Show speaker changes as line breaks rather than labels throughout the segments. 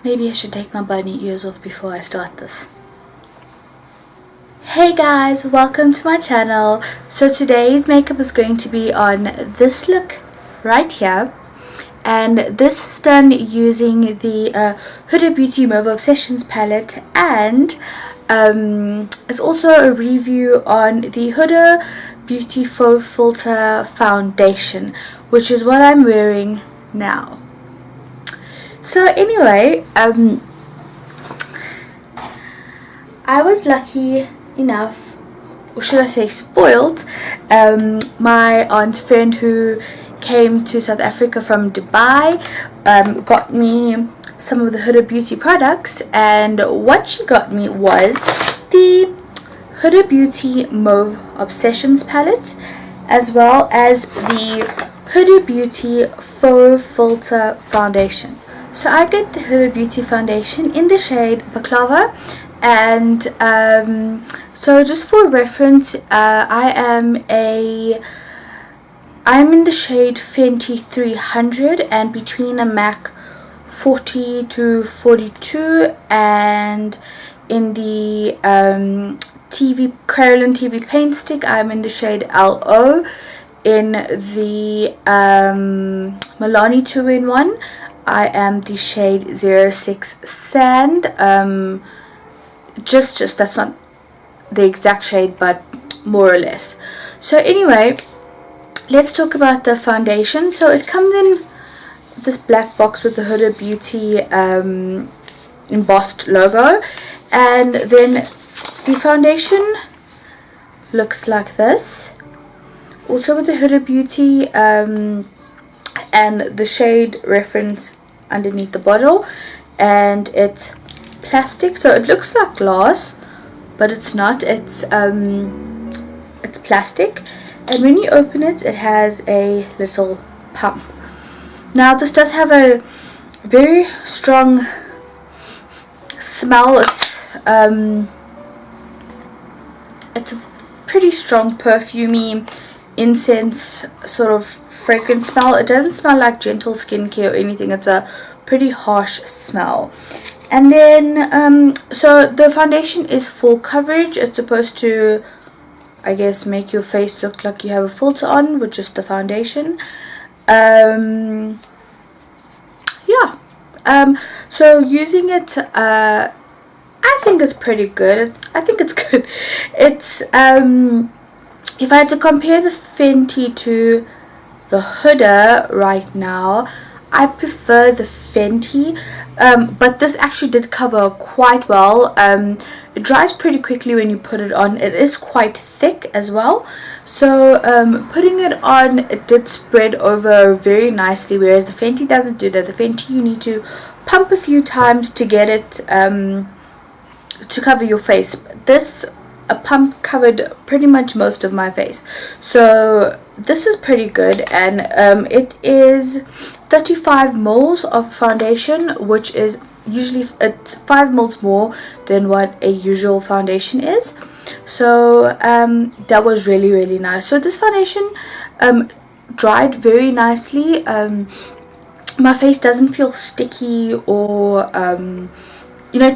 Maybe I should take my bunny ears off before I start this. Hey guys, welcome to my channel. So today's makeup is going to be on this look right here, and this is done using the Huda Beauty Mauve Obsessions palette, and it's also a review on the Huda Beauty Faux Filter foundation, which is what I'm wearing now. So anyway, I was lucky enough, or should I say spoiled, my aunt friend who came to South Africa from Dubai got me some of the Huda Beauty products, and what she got me was the Huda Beauty Mauve Obsessions palette, as well as the Huda Beauty Faux Filter foundation. So I get the Huda Beauty foundation in the shade Baklava, and so just for reference, I'm in the shade Fenty 300 and between a MAC 40 to 42, and in the kryolan TV paint stick I'm in the shade LO. In the Milani 2-in-1 I am the shade 06 Sand. Just that's not the exact shade, but more or less. So anyway, let's talk about the foundation. So it comes in this black box with the Huda Beauty embossed logo, and then the foundation looks like this, also with the Huda Beauty and the shade reference underneath the bottle, and it's plastic, so it looks like glass, but it's not. It's plastic, and when you open it, it has a little pump. Now this does have a very strong smell. It's a pretty strong perfumey incense sort of fragrance smell. It doesn't smell like gentle skincare or anything. It's a pretty harsh smell. And then so the foundation is full coverage. It's supposed to, I guess, make your face look like you have a filter on with just the foundation. So using it, I think it's pretty good. I think it's good. It's if I had to compare the Fenty to the Huda right now, I prefer the Fenty, but this actually did cover quite well. It dries pretty quickly when you put it on. It is quite thick as well, so putting it on, it did spread over very nicely, whereas the Fenty doesn't do that. The Fenty, you need to pump a few times to get it to cover your face. This a pump covered pretty much most of my face, so this is pretty good. And it is 35 mils of foundation, which is usually, it's 5 mils more than what a usual foundation is. So that was really nice. So this foundation dried very nicely. My face doesn't feel sticky or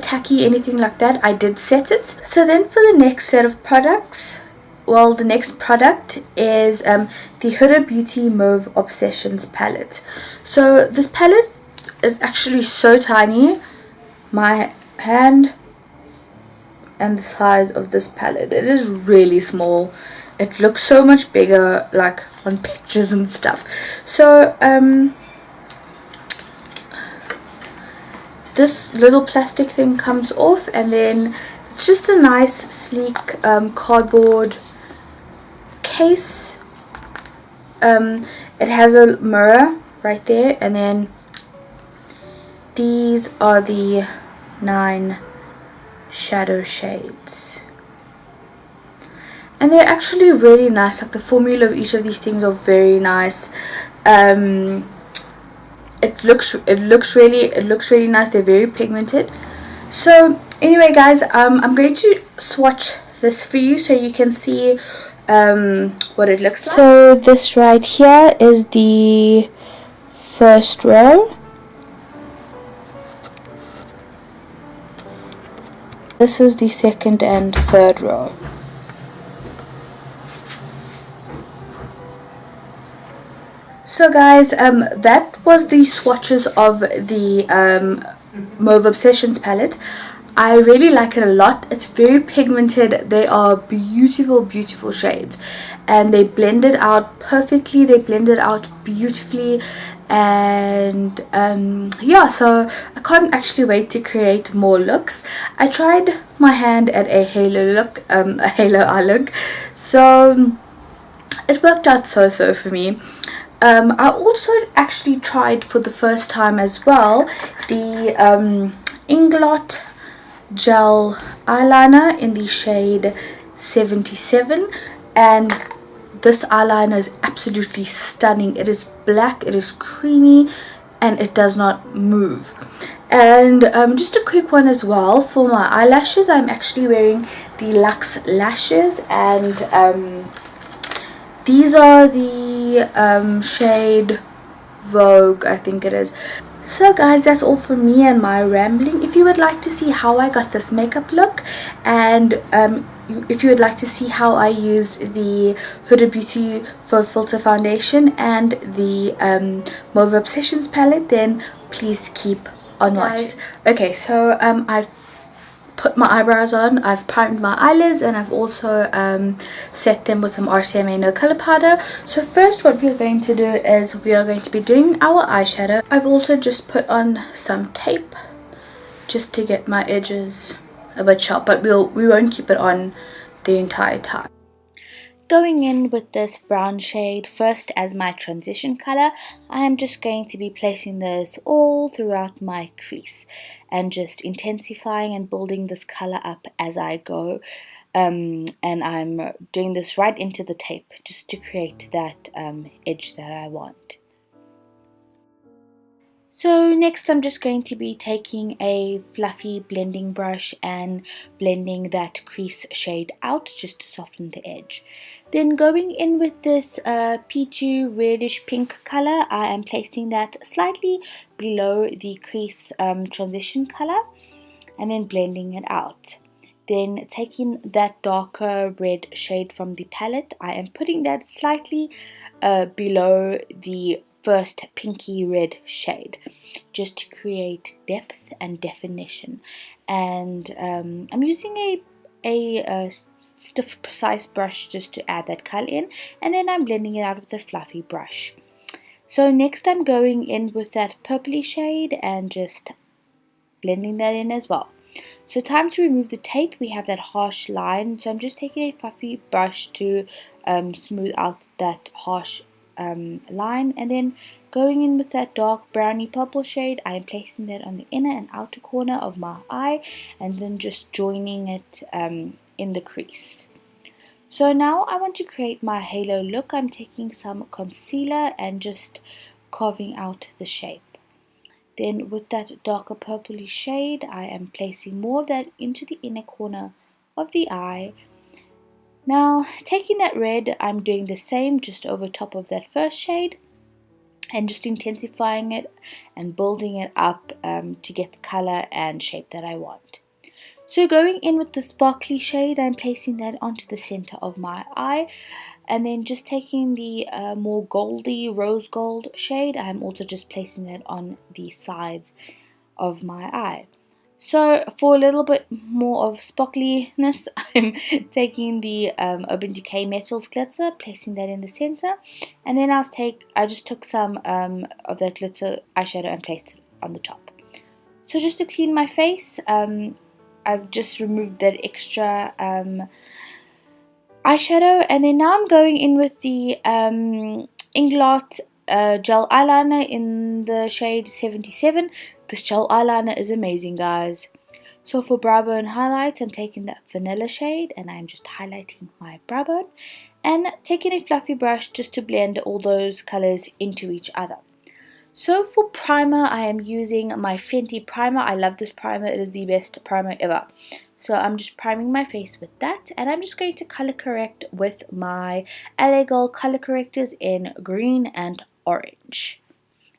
tacky, anything like that. I did set it. So then for the next set of products, well, the next product is the Huda Beauty Mauve Obsessions palette. So this palette is actually so tiny. My hand and the size of this palette, it is really small. It looks so much bigger like on pictures and stuff. So this little plastic thing comes off, and then it's just a nice sleek cardboard case. It has a mirror right there, and then these are the 9 shadow shades, and they're actually really nice. Like the formula of each of these things are very nice. It looks really nice. They're very pigmented. So anyway guys, I'm going to swatch this for you so you can see what it looks like. So this right here is the first row, This is the second and third row. So guys, that was the swatches of the Mauve Obsessions palette. I really like it a lot. It's very pigmented. They are beautiful, beautiful shades, and they blend it out perfectly. They blend it out beautifully, and yeah, so I can't actually wait to create more looks. I tried my hand at a halo look, a halo eye look, so it worked out so for me. I also actually tried for the first time as well the Inglot gel eyeliner in the shade 77, and this eyeliner is absolutely stunning. It is black, it is creamy, and it does not move. And just a quick one as well for my eyelashes. I'm actually wearing the Luxe lashes, and these are the shade Vogue, I think it is. So guys, that's all for me and my rambling. If you would like to see how I got this makeup look, and if you would like to see how I used the Huda Beauty Faux Filter Foundation and the Mauve Obsessions palette, then please keep on watching. Okay, so I've put my eyebrows on, I've primed my eyelids, and I've also set them with some RCMA no color powder. So first what we're going to do is we are going to be doing our eyeshadow. I've also just put on some tape just to get my edges a bit sharp, but we won't keep it on the entire time. Going in with this brown shade first as my transition color, I am just going to be placing this all throughout my crease and just intensifying and building this color up as I go. And I'm doing this right into the tape just to create that edge that I want. So next I'm just going to be taking a fluffy blending brush and blending that crease shade out just to soften the edge. Then going in with this peachy reddish pink color, I am placing that slightly below the crease transition color and then blending it out. Then taking that darker red shade from the palette, I am putting that slightly below the first pinky red shade just to create depth and definition. And I'm using a stiff precise brush just to add that color in, and then I'm blending it out with a fluffy brush. So next I'm going in with that purpley shade and just blending that in as well. So time to remove the tape. We have that harsh line, so I'm just taking a fluffy brush to smooth out that harsh line, and then going in with that dark browny purple shade, I am placing that on the inner and outer corner of my eye and then just joining it in the crease. So now I want to create my halo look. I'm taking some concealer and just carving out the shape. Then with that darker purpley shade, I am placing more of that into the inner corner of the eye. Now taking that red, I'm doing the same just over top of that first shade and just intensifying it and building it up to get the color and shape that I want. So going in with the sparkly shade, I'm placing that onto the center of my eye, and then just taking the more goldy rose gold shade, I'm also just placing that on the sides of my eye. So for a little bit more of sparkliness, I'm taking the Urban Decay Metals glitter, placing that in the center, and then I just took some of that glitter eyeshadow and placed it on the top. So just to clean my face, I've just removed that extra eyeshadow, and then now I'm going in with the Inglot gel eyeliner in the shade 77. This gel eyeliner is amazing, guys. So for brow bone highlights, I'm taking that vanilla shade and I'm just highlighting my brow bone and taking a fluffy brush just to blend all those colors into each other. So for primer, I am using my Fenty primer. I love this primer. It is the best primer ever. So I'm just priming my face with that, and I'm just going to color correct with my LA Girl color correctors in green and orange.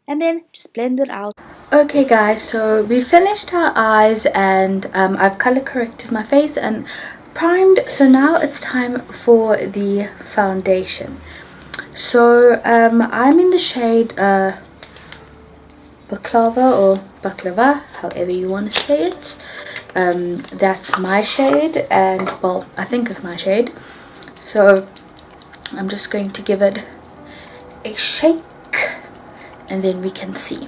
and then just blend it out. Okay guys, so we finished our eyes, and I've color corrected my face and primed, so now it's time for the foundation. So I'm in the shade Baklava or Baklava, however you want to say it. That's my shade, and well, I think it's my shade. So I'm just going to give it a shake, and then we can see.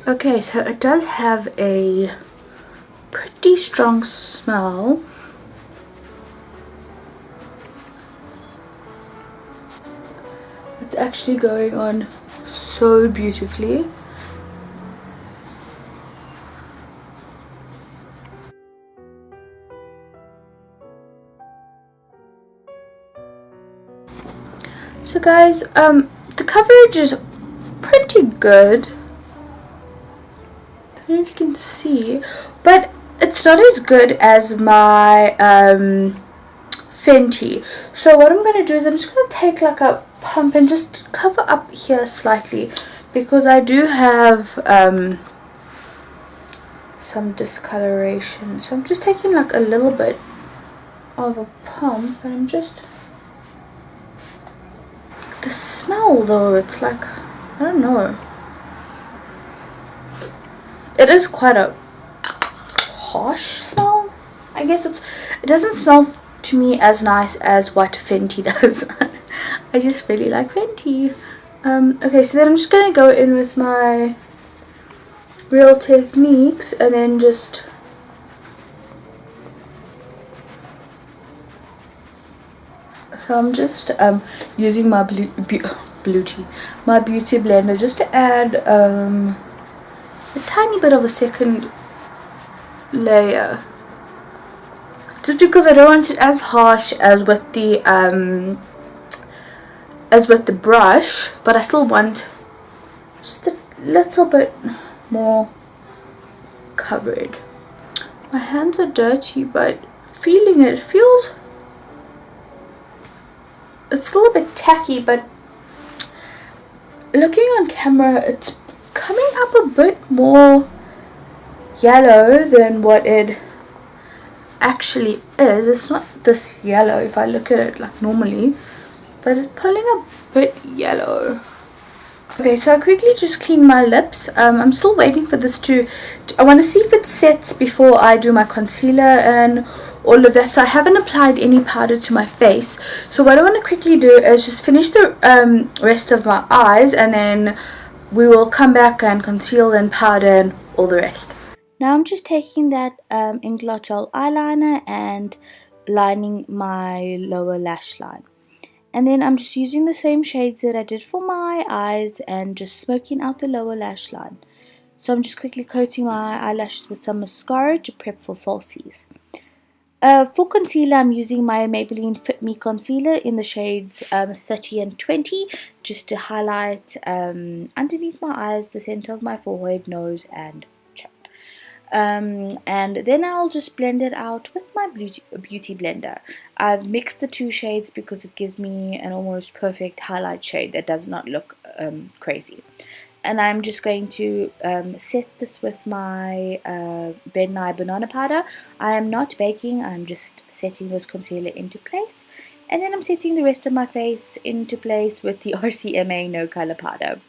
Okay, so it does have a pretty strong smell. It's actually going on so beautifully. So guys, the coverage is pretty good. I don't know if you can see, but it's not as good as my Fenty. So what I'm going to do is I'm just going to take like a pump and just cover up here slightly, because I do have some discoloration. So I'm just taking like a little bit of a pump, and I'm just... The smell though, it's like, I don't know. It is quite a harsh smell. I guess it doesn't smell to me as nice as what Fenty does. I just really like Fenty. Okay, so then I'm just gonna go in with my Real Techniques, and then just so I'm just using my beauty blender just to add a tiny bit of a second layer, just because I don't want it as harsh as with the brush, but I still want just a little bit more coverage. My hands are dirty, but feeling it feels, it's still a bit tacky, but looking on camera it's coming up a bit more yellow than what it actually is. It's not this yellow if I look at it like normally, but it's pulling a bit yellow. Okay, so I quickly just clean my lips. I'm still waiting for this to I want to see if it sets before I do my concealer and all of that. So I haven't applied any powder to my face, so what I want to quickly do is just finish the rest of my eyes, and then we will come back and conceal and powder and all the rest. Now I'm just taking that Inkblot gel eyeliner and lining my lower lash line. And then I'm just using the same shades that I did for my eyes and just smoking out the lower lash line. So I'm just quickly coating my eyelashes with some mascara to prep for falsies. For concealer, I'm using my Maybelline Fit Me concealer in the shades 30 and 20, just to highlight underneath my eyes, the center of my forehead, nose and chin. And then I'll just blend it out with my beauty blender. I've mixed the two shades because it gives me an almost perfect highlight shade that does not look crazy. And I'm just going to set this with my Ben Nye banana powder. I am not baking, I'm just setting this concealer into place. And then I'm setting the rest of my face into place with the RCMA No Color powder.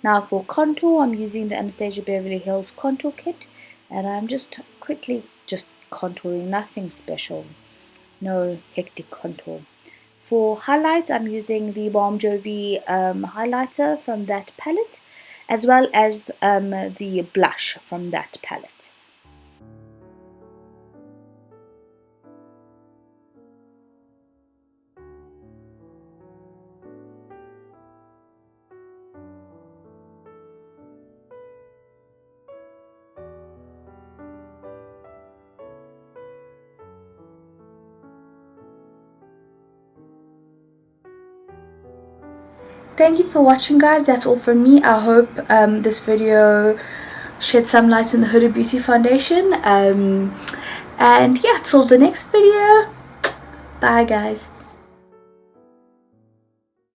Now for contour, I'm using the Anastasia Beverly Hills contour kit. And I'm just quickly just contouring, nothing special. No hectic contour. For highlights, I'm using the Balm Jovi highlighter from that palette, as well as the blush from that palette. Thank you for watching, guys. That's all from me. I hope this video shed some light on the Huda Beauty foundation. And yeah, till the next video. Bye guys.